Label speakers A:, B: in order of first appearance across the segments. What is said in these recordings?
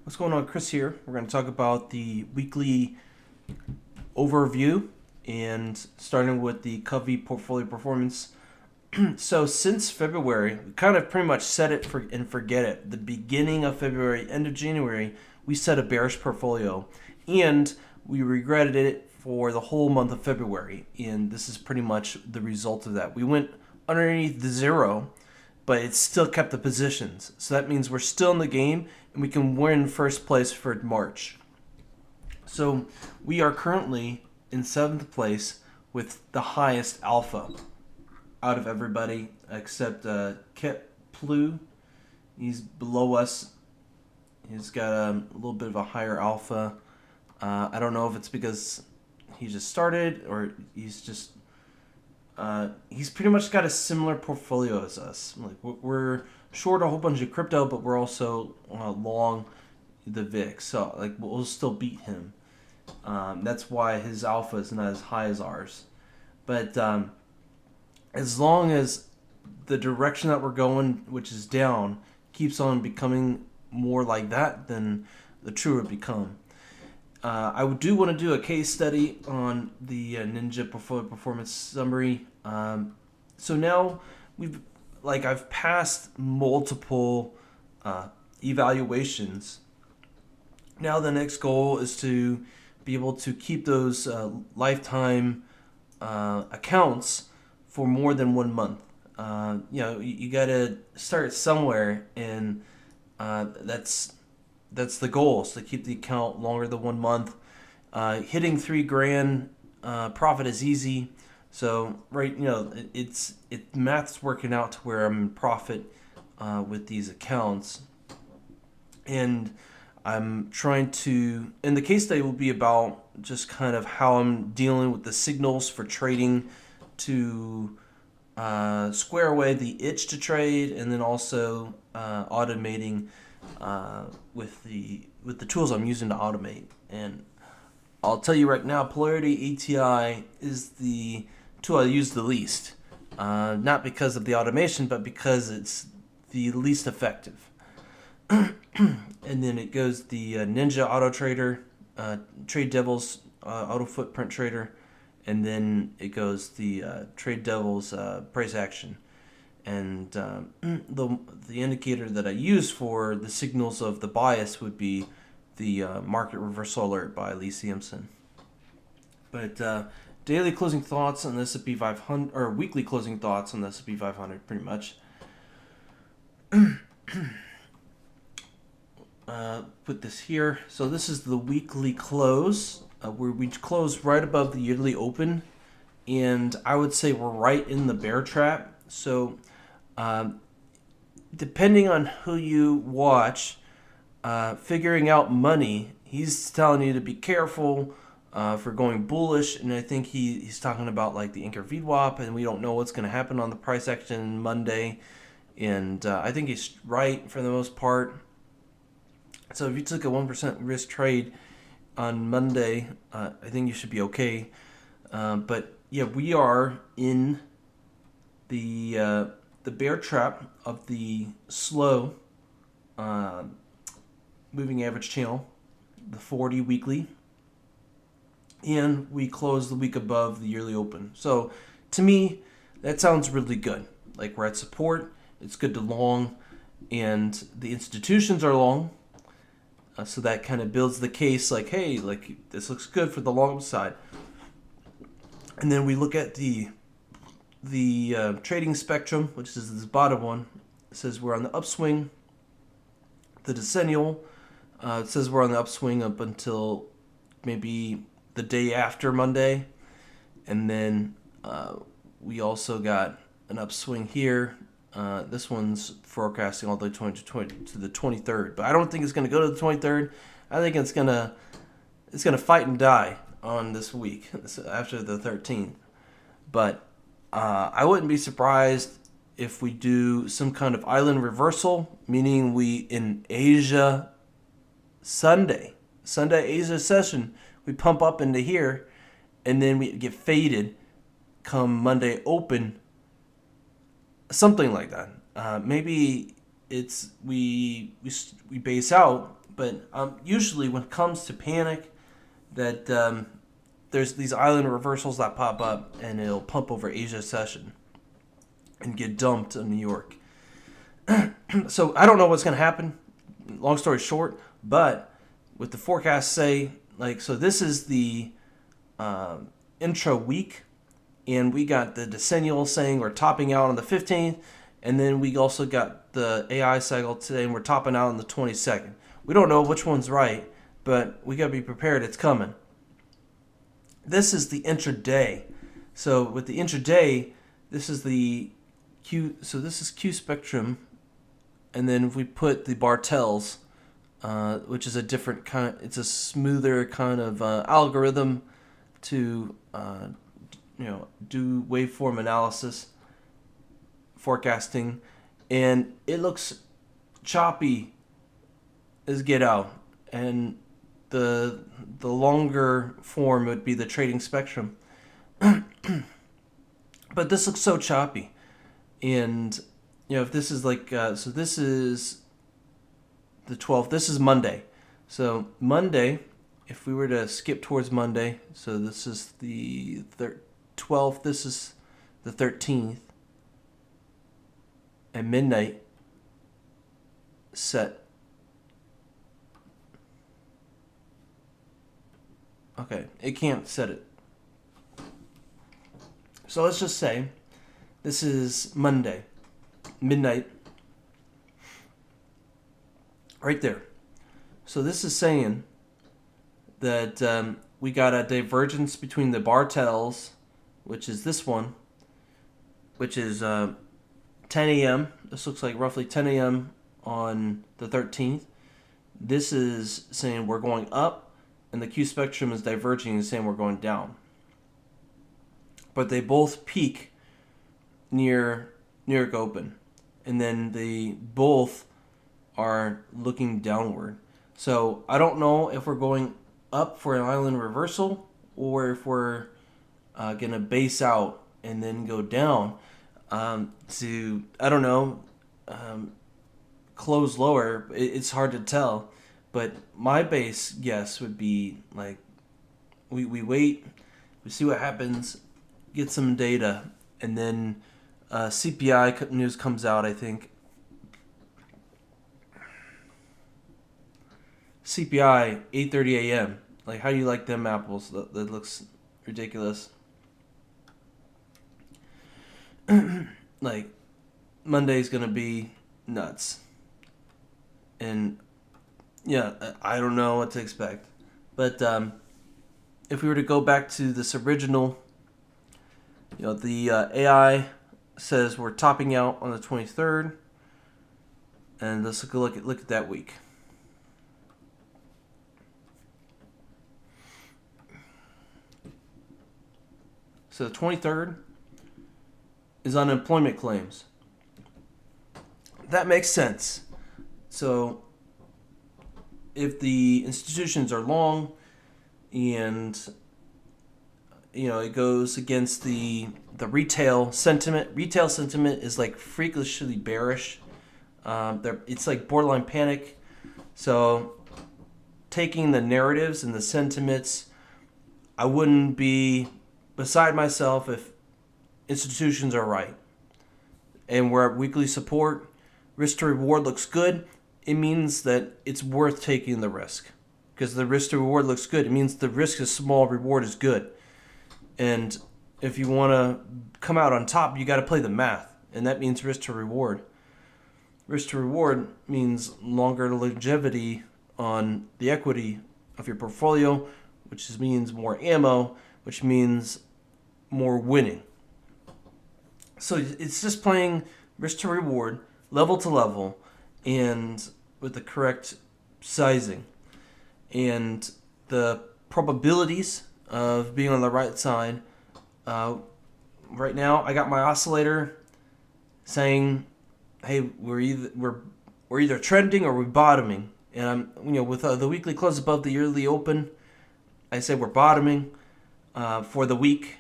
A: What's going on? Chris here. We're going to talk about the weekly overview and starting with the Covey portfolio performance. So since February, we kind of pretty much set it and forget it. The beginning of February, end of January, we set a bearish portfolio, and we regretted it for the whole month of February. And this is pretty much the result of that. We went underneath the zero, but it still kept the positions. So that means we're still in the game and we can win first place for March. So we are currently in seventh place with the highest alpha out of everybody except Kip Plu. He's below us. He's got a little bit of a higher alpha. I don't know if it's because he just started or he's pretty much got a similar portfolio as us. Like we're short a whole bunch of crypto, but we're also long the VIX. So like we'll still beat him. That's why his alpha is not as high as ours. But as long as the direction that we're going, which is down, keeps on becoming more like that, then the truer it become. I do want to do a case study on the Ninja portfolio performance summary. So now I've passed multiple evaluations. Now the next goal is to be able to keep those lifetime accounts for more than 1 month. You got to start somewhere, and that's the goal, is to keep the account longer than 1 month. Hitting $3,000 profit is easy. So math's working out to where I'm in profit with these accounts, and I'm trying to. And the case study will be about just kind of how I'm dealing with the signals for trading to square away the itch to trade, and then also automating with the tools I'm using to automate. And I'll tell you right now, Polarity ATI is the tool I use the least. Not because of the automation, but because it's the least effective. And then it goes the Ninja Auto Trader, Trade Devils Auto Footprint Trader, and then it goes the Trade Devils Price Action. And the indicator that I use for the signals of the bias would be the Market Reversal Alert by Lee Sampson. But daily closing thoughts on the S&P 500, or weekly closing thoughts on the S&P 500, pretty much. Put this here. So this is the weekly close, where we close right above the yearly open, and I would say we're right in the bear trap. So depending on who you watch, figuring out money, he's telling you to be careful for going bullish, and I think he's talking about like the Anchor VWAP, and we don't know what's going to happen on the price action Monday, and I think he's right for the most part. So if you took a 1% risk trade on Monday, I think you should be okay. But yeah, we are in the bear trap of the slow moving average channel, the 40 weekly, and we close the week above the yearly open. So to me, that sounds really good. Like we're at support, it's good to long, and the institutions are long. So that kind of builds the case like, hey, like this looks good for the long side. And then we look at the trading spectrum, which is this bottom one. It says we're on the upswing. The decennial, it says we're on the upswing up until maybe the day after Monday. And then we also got an upswing here. This one's forecasting all the way to the 23rd, but I don't think it's going to go to the 23rd. I think it's gonna fight and die on this week after the 13th. But I wouldn't be surprised if we do some kind of island reversal, meaning we in Asia Sunday Asia session, we pump up into here, and then we get faded come Monday open. Something like that. Maybe it's we base out, But usually when it comes to panic, that there's these island reversals that pop up, and it'll pump over Asia session and get dumped in New York. So I don't know what's going to happen. Long story short, but with the forecast say, like, so this is the intro week, and we got the decennial saying we're topping out on the 15th, and then we also got the AI cycle today, and we're topping out on the 22nd. We don't know which one's right, but we got to be prepared. It's coming. This is the intraday. So with the intraday, this is the Q. So this is Q spectrum, and then if we put the Bartels, which is a different kind. It's a smoother kind of algorithm to do waveform analysis, forecasting, and it looks choppy as get out. And the longer form would be the trading spectrum. But this looks so choppy. And if this is like so this is the 12th, this is Monday. So Monday, if we were to skip towards Monday, so this is the 12th, this is the 13th at midnight set. Okay, it can't set it. So let's just say this is Monday, midnight, right there. So this is saying that we got a divergence between the Bartels, which is this one, which is 10 a.m. This looks like roughly 10 a.m. on the 13th. This is saying we're going up, and the Q spectrum is diverging and saying we're going down. But they both peak near New York Open, and then they both are looking downward. So I don't know if we're going up for an island reversal or if we're gonna base out and then go down to, I don't know, close lower. It's hard to tell, but my base guess would be like we wait, we see what happens, get some data, and then CPI news comes out, I think. CPI, 8:30 a.m. Like, how do you like them apples? That looks ridiculous. Like, Monday's going to be nuts. And, yeah, I don't know what to expect. But if we were to go back to this original, the AI says we're topping out on the 23rd. And let's look at that week. So the 23rd is unemployment claims. That makes sense. So if the institutions are long and it goes against the retail sentiment. Retail sentiment is like freakishly bearish. It's like borderline panic. So taking the narratives and the sentiments, I wouldn't be beside myself if institutions are right. And we're at weekly support. Risk to reward looks good. It means that it's worth taking the risk. Because the risk to reward looks good. It means the risk is small, reward is good. And if you want to come out on top, you got to play the math. And that means risk to reward. Risk to reward means longer longevity on the equity of your portfolio, which means more ammo, which means more winning. So it's just playing risk to reward, level to level, and with the correct sizing. And the probabilities of being on the right side, right now I got my oscillator saying, hey, we're either trending or we're bottoming. And I'm with the weekly close above the yearly open, I say we're bottoming for the week,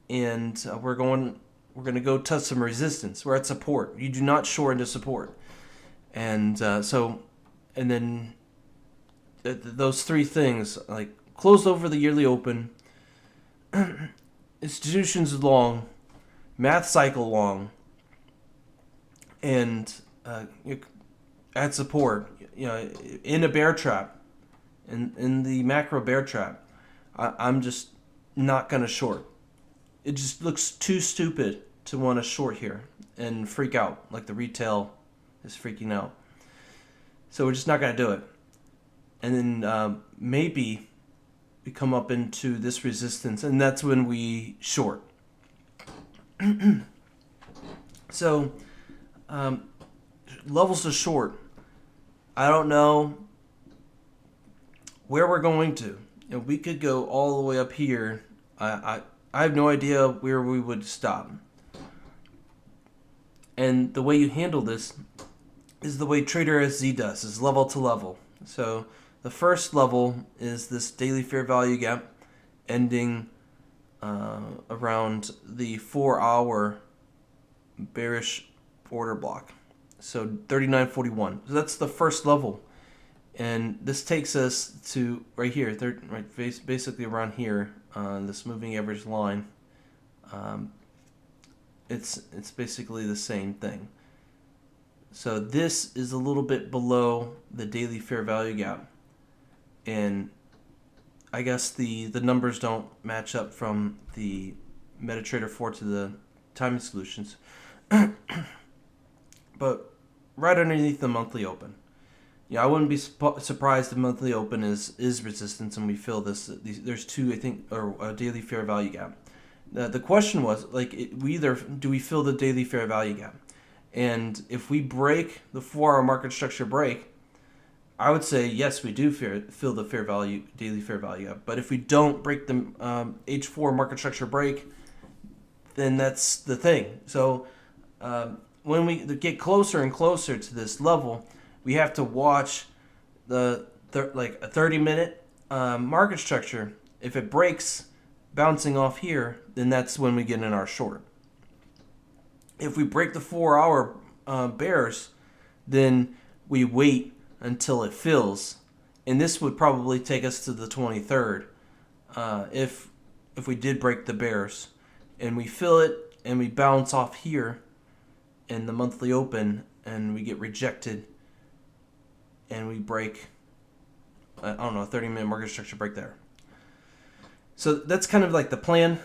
A: and we're going to go touch some resistance. We're at support. You do not short into support, and then those three things, like closed over the yearly open, institutions long, math cycle long, and add support. In a bear trap, in the macro bear trap, I'm just not gonna short. It just looks too stupid to want to short here and freak out like the retail is freaking out. So we're just not gonna do it. And then maybe we come up into this resistance, and that's when we short. So levels to short, I don't know where we're going to. We could go all the way up here. I have no idea where we would stop. And the way you handle this is the way Trader SZ does, is level to level. So the first level is this daily fair value gap ending around the 4-hour bearish order block. So 39.41. So that's the first level. And this takes us to right here, basically around here, this moving average line. It's basically the same thing. So this is a little bit below the daily fair value gap. And I guess the numbers don't match up from the MetaTrader 4 to the timing solutions. But right underneath the monthly open. I wouldn't be surprised if monthly open is resistance and we fill this. There's two, I think, or a daily fair value gap. The question was, do we fill the daily fair value gap? And if we break the 4-hour market structure break, I would say yes, we do fill the daily fair value gap. But if we don't break the H4 market structure break, then that's the thing. So when we get closer and closer to this level, we have to watch a 30-minute market structure. If it breaks, bouncing off here, then that's when we get in our short. If we break the 4-hour bears, then we wait until it fills, and this would probably take us to the 23rd if we did break the bears, and we fill it and we bounce off here in the monthly open, and we get rejected, and we break, a 30-minute market structure break there. So that's kind of like the plan.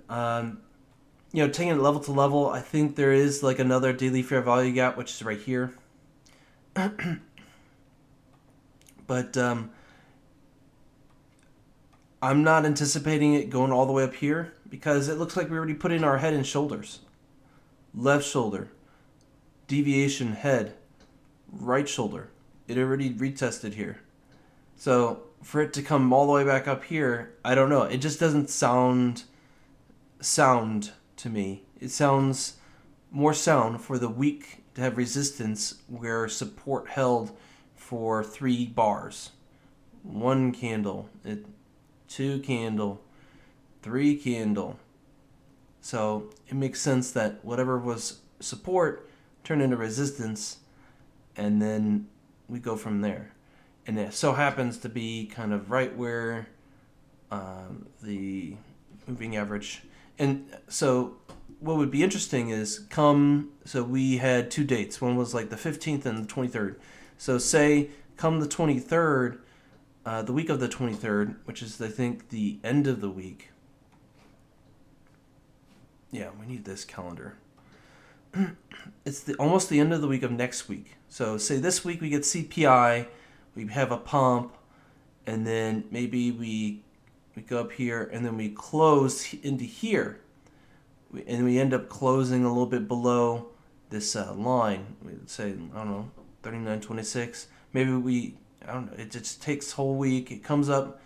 A: Taking it level to level, I think there is like another daily fair value gap, which is right here. But I'm not anticipating it going all the way up here because it looks like we already put in our head and shoulders. Left shoulder, deviation, head, right shoulder. It already retested here. So for it to come all the way back up here, I don't know. It just doesn't sound to me. It sounds more sound for the week to have resistance where support held for 3 bars. 1 candle, 2 candle, 3 candle. So it makes sense that whatever was support turned into resistance, and then we go from there. And it so happens to be kind of right where the moving average. And so what would be interesting is so we had 2 dates. One was like the 15th and the 23rd. So say come the 23rd, the week of the 23rd, which is I think the end of the week. Yeah, we need this calendar. It's almost the end of the week of next week. So say this week we get CPI, we have a pump, and then maybe we go up here, and then we close into here, and we end up closing a little bit below this line. We'd say, 39.26. Maybe it just takes whole week. It comes up,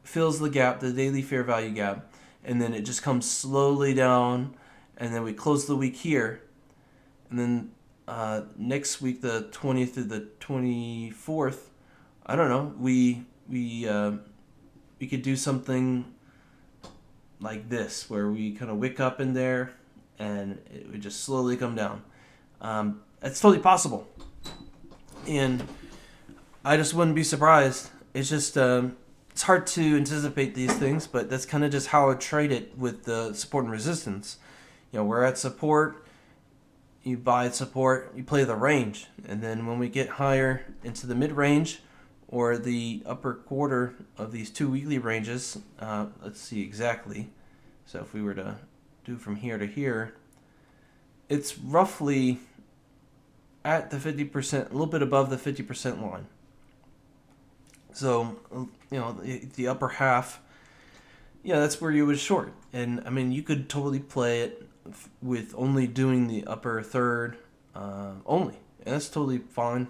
A: fills the gap, the daily fair value gap, and then it just comes slowly down, and then we close the week here, and then next week, the 20th through the 24th, I don't know, we could do something like this, where we kind of wick up in there, and it would just slowly come down. It's totally possible. And I just wouldn't be surprised it's just it's hard to anticipate these things, but that's kind of just how I trade it with the support and resistance. We're at support, you buy at support, you play the range, and then when we get higher into the mid range or the upper quarter of these two weekly ranges, let's see exactly. So if we were to do from here to here, it's roughly at the 50%, a little bit above the 50% line. So, the upper half, that's where you would short. And I mean, you could totally play it with only doing the upper third only. And that's totally fine.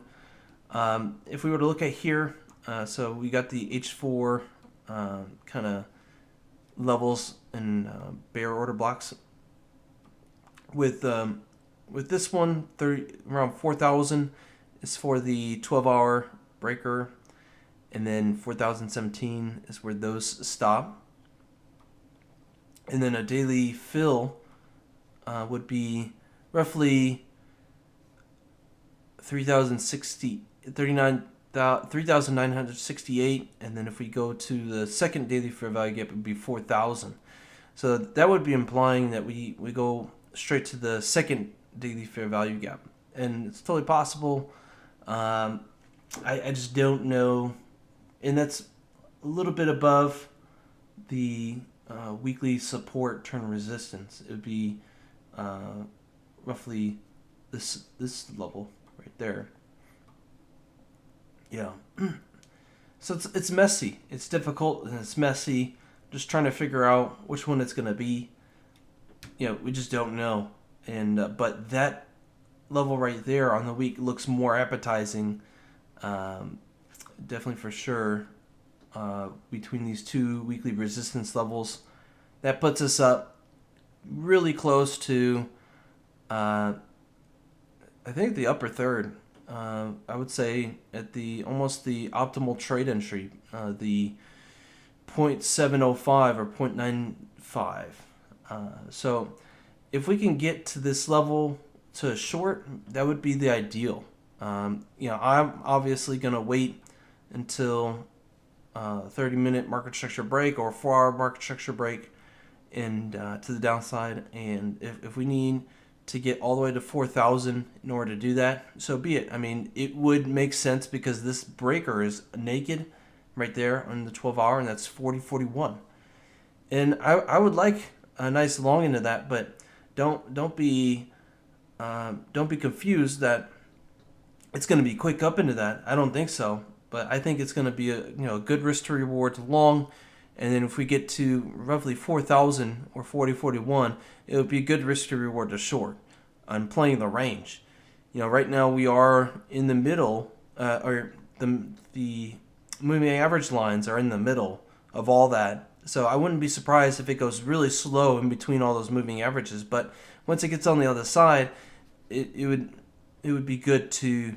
A: If we were to look at here, so we got the H4 kind of levels and bear order blocks. With this one, around 4,000 is for the 12-hour breaker, and then 4,017 is where those stop. And then a daily fill would be roughly 3,968, and then if we go to the second daily fair value gap, it would be 4,000. So that would be implying that we go straight to the second daily fair value gap, and it's totally possible. I just don't know, and that's a little bit above the weekly support turn resistance. It would be roughly this level right there. Yeah. So it's messy. It's difficult and it's messy. Just trying to figure out which one it's gonna be. We just don't know. And but that level right there on the week looks more appetizing. Definitely for sure. Between these two weekly resistance levels, that puts us up really close to I think the upper third. I would say at almost the optimal trade entry, the 0.705 or 0.95. So if we can get to this level to a short, that would be the ideal. I'm obviously going to wait until 30-minute market structure break or 4-hour market structure break and to the downside. And if we need to get all the way to 4,000 in order to do that, so be it. I mean, it would make sense because this breaker is naked right there on the 12-hour, and that's 40.41. And I would like a nice long into that, but don't be confused that it's going to be quick up into that. I don't think so, but I think it's going to be a good risk to reward to long, and then if we get to roughly 4,000 or 40.41, it would be a good risk to reward to short. I'm playing the range. Right now we are in the middle, or the moving average lines are in the middle of all that. So I wouldn't be surprised if it goes really slow in between all those moving averages. But once it gets on the other side, it would be good to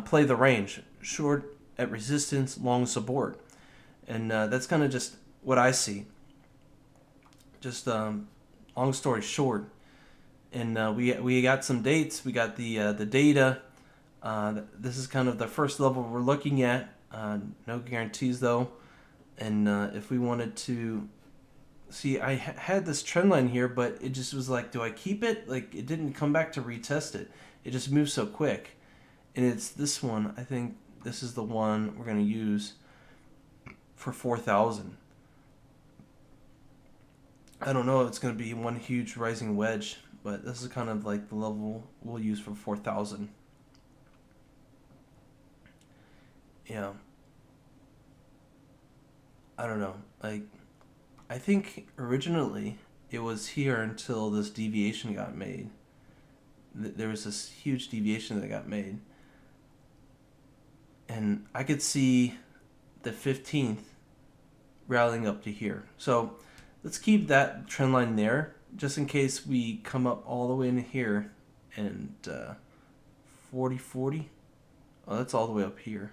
A: play the range, short at resistance, long support, and that's kind of just what I see. Just long story short, and we got some dates. We got the data. This is kind of the first level we're looking at. No guarantees though. And if we wanted to see, I had this trend line here, but it just was like, do I keep it? Like, it didn't come back to retest it. It just moved so quick. And it's this one. I think this is the one we're going to use for 4,000. I don't know if it's going to be one huge rising wedge, but this is kind of like the level we'll use for 4,000. Yeah. I don't know. Like, I think originally it was here until this deviation got made. There was this huge deviation that got made. And I could see the 15th rallying up to here. So let's keep that trend line there, just in case we come up all the way in here and 40.40. Oh, that's all the way up here.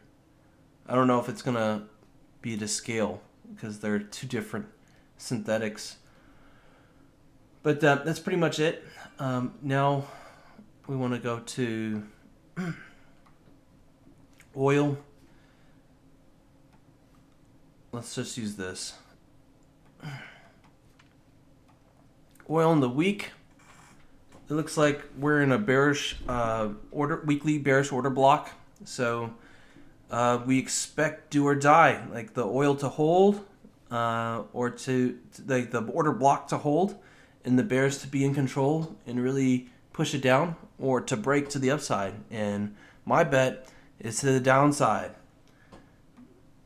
A: I don't know if it's going to be to scale because they're two different synthetics. But that's pretty much it. Now we want to go to oil.
B: let's just use this. Oil in the week. It looks like we're in a bearish weekly bearish order block. So we expect do or die, like the oil to hold, or to like the order block to hold, and the bears to be in control and really push it down, or to break to the upside. And my bet is to the downside.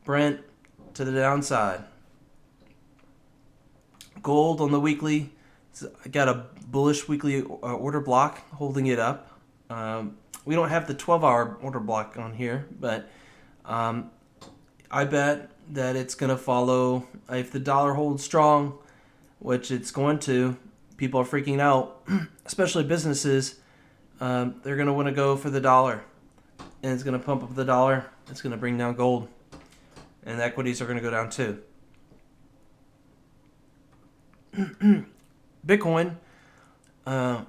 B: Brent to the downside. Gold on the weekly. I got a bullish weekly order block holding it up. We don't have the 12-hour order block on here, but I bet that it's going to follow. If the dollar holds strong, which it's going to, people are freaking out, especially businesses. They're going to want to go for the dollar, and it's going to pump up the dollar. It's going to bring down gold, and equities are going to go down too. Bitcoin, I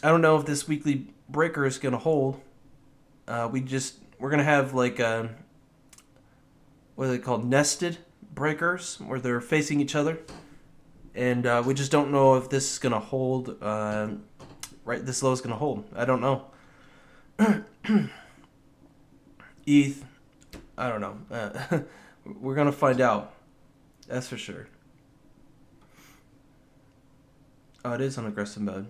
B: don't know if this weekly breaker is going to hold. We're going to have like what are they called? Nested breakers, where they're facing each other. And we just don't know if this is going to hold, right? This low is going to hold. I don't know. ETH, I don't know. We're going to find out. That's for sure. Oh, it is on aggressive mode.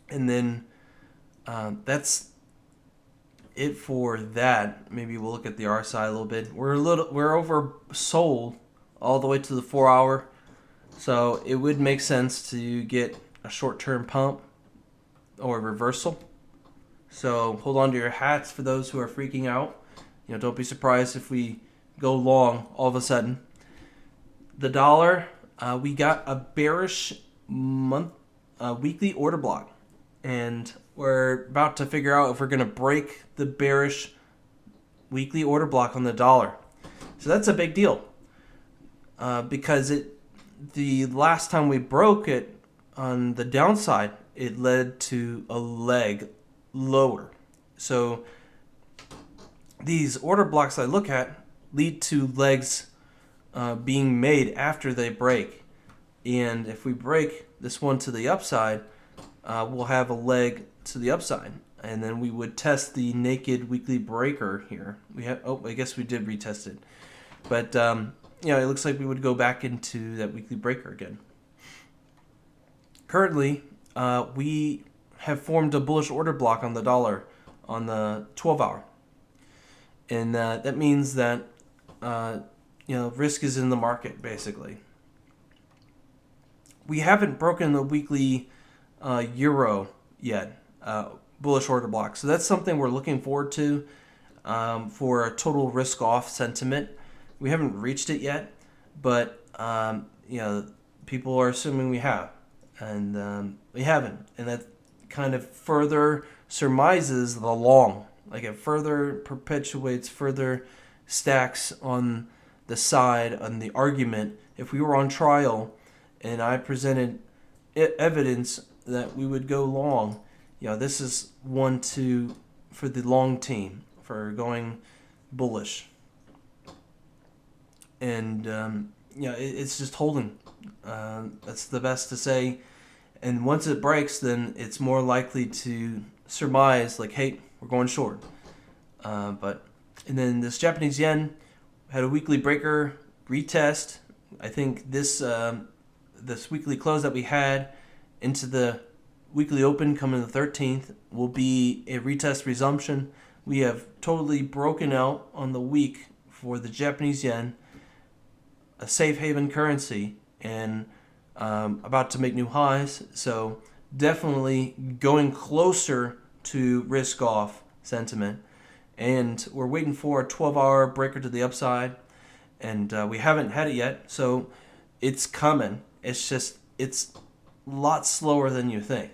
B: And then that's it for that. Maybe we'll look at the RSI a little bit. We're oversold all the way to the 4-hour, so it would make sense to get a short-term pump or a reversal. So hold on to your hats for those who are freaking out. Don't be surprised if we go long all of a sudden. The dollar, we got a bearish weekly order block, and we're about to figure out if we're going to break the bearish weekly order block on the dollar. So that's a big deal, because the last time we broke it on the downside, it led to a leg lower. So these order blocks I look at lead to legs being made after they break. And if we break this one to the upside, we'll have a leg to the upside. And then we would test the naked weekly breaker here. I guess we did retest it. But, it looks like we would go back into that weekly breaker again. Currently, we have formed a bullish order block on the dollar on the 12-hour. And that means that, risk is in the market, basically. We haven't broken the weekly euro yet, bullish order block. So that's something we're looking forward to for a total risk-off sentiment. We haven't reached it yet, but, people are assuming we have. And we haven't. And that kind of further surmises the long. Like it further perpetuates, further stacks on the side, on the argument. If we were on trial and I presented evidence that we would go long, this is one for the long team, for going bullish. And, it's just holding. That's the best to say. And once it breaks, then it's more likely to surmise, like, hey, we're going short. And then this Japanese yen had a weekly breaker retest. I think this weekly close that we had into the weekly open coming the 13th will be a retest resumption. We have totally broken out on the week for the Japanese yen, a safe haven currency, and about to make new highs. So definitely going closer to risk off sentiment. And we're waiting for a 12-hour breaker to the upside, and we haven't had it yet. So it's coming. It's a lot slower than you think.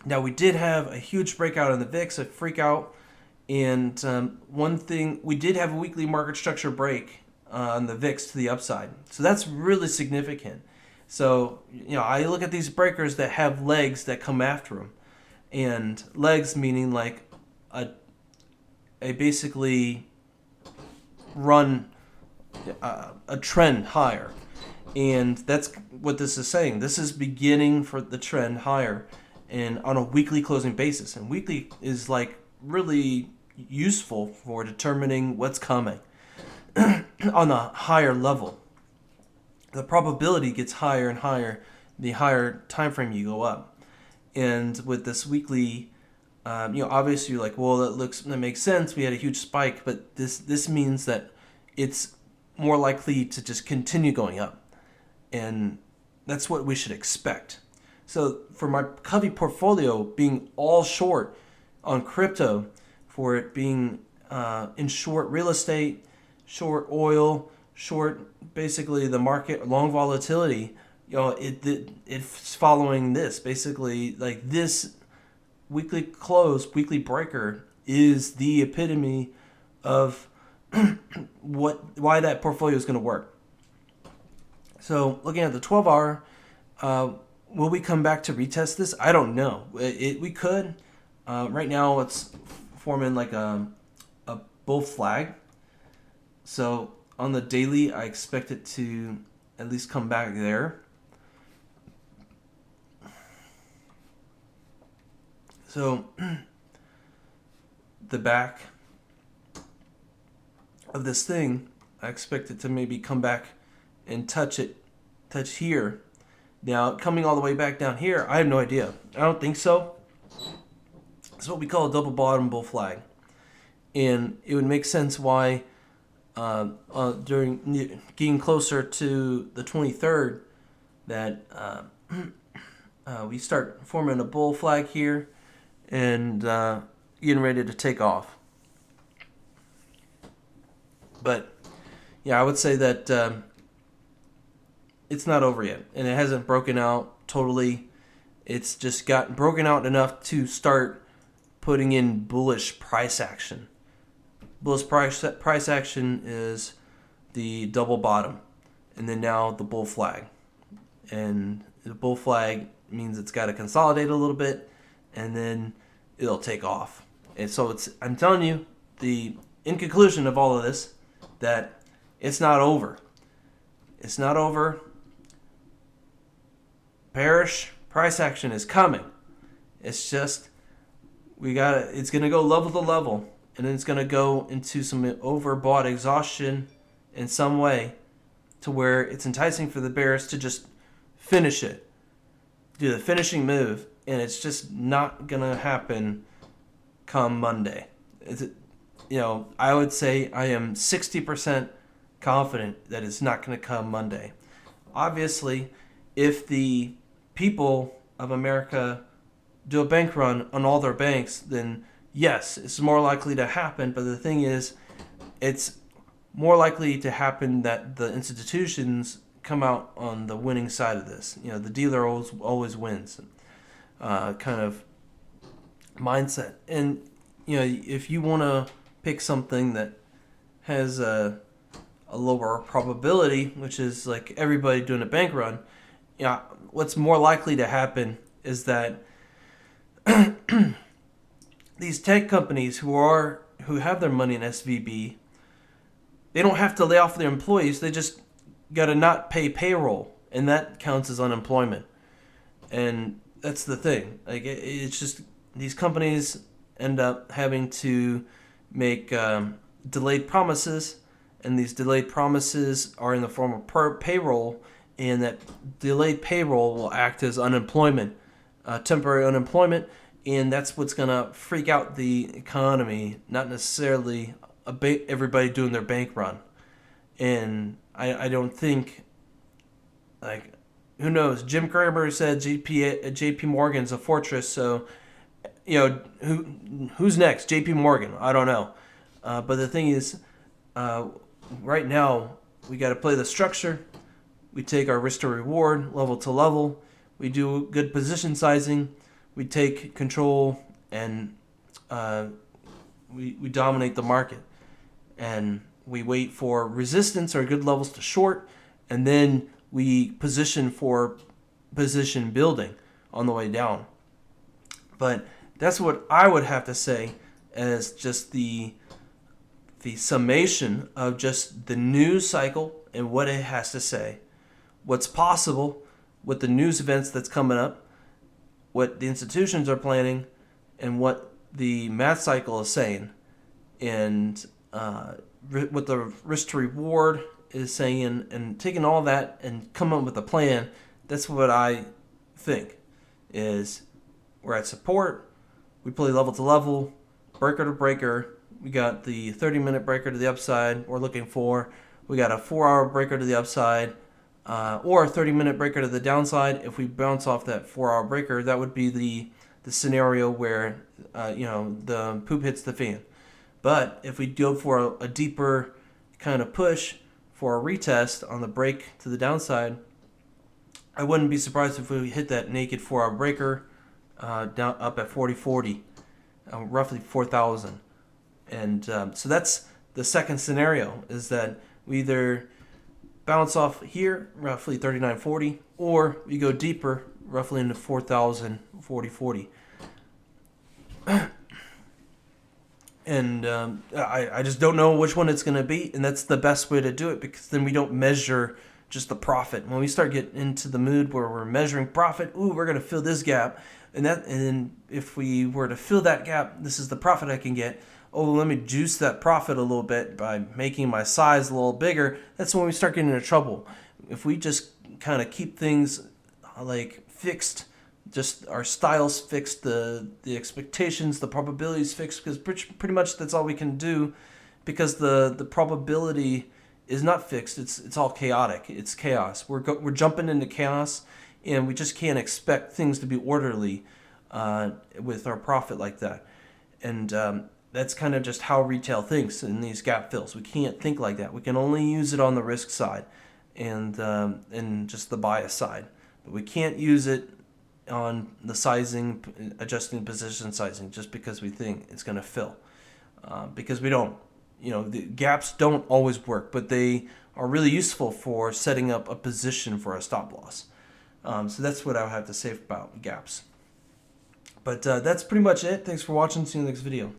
B: Now, we did have a huge breakout in the VIX, a freak out. And one thing, we did have a weekly market structure break on the VIX to the upside. So that's really significant. So, I look at these breakers that have legs that come after them. And legs meaning like a basically
A: run a trend higher. And that's what this is saying. This is beginning for the trend higher and on a weekly closing basis. And weekly is like really useful for determining what's coming on a higher level. The probability gets higher and higher the higher time frame you go up. And with this weekly, obviously you're like, well, that makes sense. We had a huge spike, but this means that it's more likely to just continue going up, and that's what we should expect. So for my Covey portfolio being all short on crypto, for it being in short real estate, short oil, short basically the market, long volatility, it's following this basically, like this weekly close, weekly breaker is the epitome of why that portfolio is going to work. So looking at the 12-hour, will we come back to retest this? I don't know. We could. Right now it's forming like a bull flag. So on the daily, I expect it to at least come back there. So the back of this thing, I expect it to maybe come back and touch here. Now, coming all the way back down here, I have no idea. I don't think so. It's what we call a double bottom bull flag. And it would make sense why during getting closer to the 23rd that we start forming a bull flag here and getting ready to take off. But yeah, I would say that it's not over yet, and it hasn't broken out totally. It's just gotten broken out enough to start putting in bullish price action. Bullish price action is the double bottom, and then now the bull flag. And the bull flag means it's got to consolidate a little bit, and then it'll take off. And so I'm telling you, in conclusion of all of this, that it's not over. It's not over. Bearish price action is coming. It's just it's going to go level to level, and then it's going to go into some overbought exhaustion in some way to where it's enticing for the bears to just finish it, do the finishing move, and it's just not going to happen come Monday. I would say I am 60% confident that it's not going to come Monday. Obviously, if the people of America do a bank run on all their banks, then yes, it's more likely to happen. But the thing is, it's more likely to happen that the institutions come out on the winning side of this. The dealer always wins, kind of mindset. And if you want to pick something that has a lower probability, which is like everybody doing a bank run, what's more likely to happen is that these tech companies who have their money in SVB, they don't have to lay off their employees. They just got to not pay payroll, and that counts as unemployment. And that's the thing. Like it's just these companies end up having to make delayed promises, and these delayed promises are in the form of payroll, and that delayed payroll will act as unemployment, temporary unemployment, and that's what's going to freak out the economy, not necessarily everybody doing their bank run. And I don't think, like, who knows? Jim Cramer said JP Morgan's a fortress, so, who's next? JP Morgan? I don't know. But the thing is, right now, we got to play the structure. We take our risk to reward, level to level. We do good position sizing. We take control, and we dominate the market. And we wait for resistance or good levels to short, and then we position for position building on the way down. But that's what I would have to say as just the the summation of just the news cycle and what it has to say, what's possible with the news events that's coming up, what the institutions are planning, and what the math cycle is saying, and what the risk to reward is saying, and taking all that and come up with a plan. That's what I think is we're at support. We play level to level, breaker to breaker. We got the 30-minute breaker to the upside we're looking for. We got a 4-hour breaker to the upside, or a 30-minute breaker to the downside. If we bounce off that 4-hour breaker, that would be the scenario where the poop hits the fan. But if we go for a deeper kind of push for a retest on the break to the downside, I wouldn't be surprised if we hit that naked 4-hour breaker down up at 4040, roughly 4,000. And so that's the second scenario, is that we either bounce off here, roughly 3940, or we go deeper, roughly into 4,000, 4040. And I just don't know which one it's going to be, and that's the best way to do it, because then we don't measure just the profit. When we start getting into the mood where we're measuring profit, we're going to fill this gap, and then if we were to fill that gap, this is the profit I can get. Let me juice that profit a little bit by making my size a little bigger. That's when we start getting into trouble. If we just kind of keep things like fixed, just our styles fixed, the expectations, the probabilities fixed, because pretty much that's all we can do, because the probability is not fixed. It's all chaotic. It's chaos. We're jumping into chaos, and we just can't expect things to be orderly with our profit like that. And that's kind of just how retail thinks in these gap fills. We can't think like that. We can only use it on the risk side and just the bias side, but we can't use it on the sizing, adjusting position sizing, just because we think it's going to fill, because we don't. The gaps don't always work, but they are really useful for setting up a position for a stop loss. So that's what I would have to say about gaps. But that's pretty much it. Thanks for watching. See you in the next video.